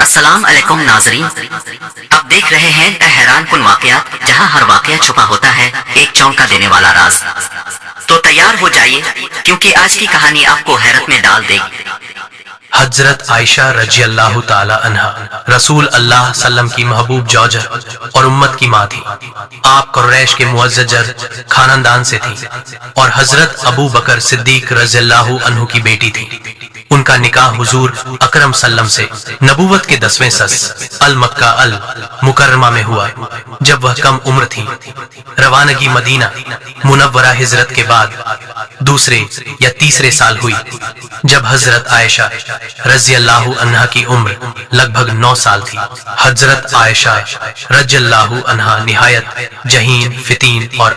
السلام علیکم ناظرین، آپ دیکھ رہے ہیں حیران کن واقعات، جہاں ہر واقعہ چھپا ہوتا ہے ایک چونکا دینے والا راز۔ تو تیار ہو جائیے کیونکہ آج کی کہانی آپ کو حیرت میں ڈال دے گی۔ حضرت عائشہ رضی اللہ تعالی عنہا رسول اللہ صلی اللہ علیہ وسلم کی محبوب زوجہ اور امت کی ماں تھی۔ آپ قریش کے معزز خاندان سے تھی اور حضرت ابو بکر صدیق رضی اللہ عنہ کی بیٹی تھی۔ ان کا نکاح حضور اکرم صلی اللہ علیہ وسلم سے نبوت کے 10ویں سس المکہ المکرمہ میں ہوا، جب وہ کم عمر تھی۔ روانگی مدینہ منورہ ہجرت کے بعد دوسرے یا تیسرے سال ہوئی، جب حضرت عائشہ رضی اللہ عنہا کی عمر لگ بھگ 9 سال تھی۔ حضرت عائشہ رضی اللہ عنہا نہایت جہین فتین اور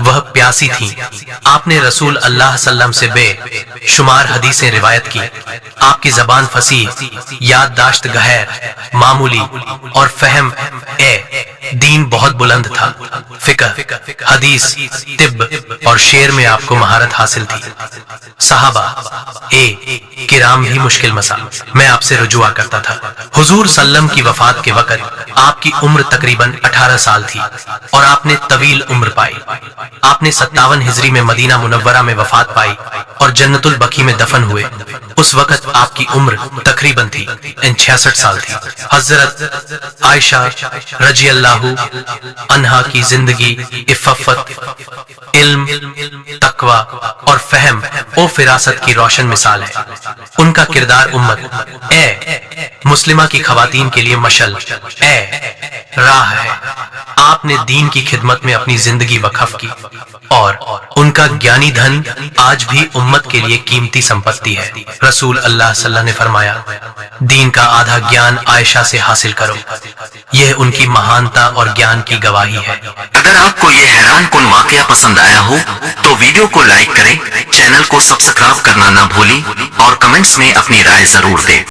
وہ پیاسی تھی۔ آپ نے رسول اللہ صلی اللہ علیہ وسلم سے بے شمار حدیثیں روایت کی۔ آپ کی زبان فصیح، یادداشت گہر معمولی اور فہم دین بہت بلند تھا۔ فقہ، حدیث، طب اور شعر میں آپ کو مہارت حاصل تھی۔ صحابہ کرام بھی مشکل مسائل میں آپ سے رجوع کرتا تھا۔ حضور صلی اللہ علیہ وسلم کی وفات کے وقت آپ کی عمر تقریباً 18 سال تھی اور آپ نے طویل عمر پائی۔ آپ نے 57 ہجری میں مدینہ منورہ میں وفات پائی اور جنت البقیع میں دفن ہوئے۔ اس وقت آپ کی عمر تقریباً تھی 66 سال تھی۔ حضرت عائشہ رضی اللہ عنہا کی زندگی عفت، علم، تقوی اور فہم و فراست کی روشن مثال ہے۔ ان کا کردار امت مسلمہ کی خواتین کے لیے مشعل راہ ہے۔ آپ نے دین کی خدمت میں اپنی زندگی وقف کی اور ان کا گیانی دھن آج بھی امت کے لیے قیمتی سمپتی ہے۔ رسول اللہ صلی اللہ علیہ وسلم نے فرمایا، دین کا آدھا گیان عائشہ سے حاصل کرو۔ یہ ان کی مہانتا اور گیان کی گواہی ہے۔ اگر آپ کو یہ حیران کن واقعہ پسند آیا ہو تو ویڈیو کو لائک کریں، چینل کو سبسکرائب کرنا نہ بھولیں اور کمنٹس میں اپنی رائے ضرور دیں۔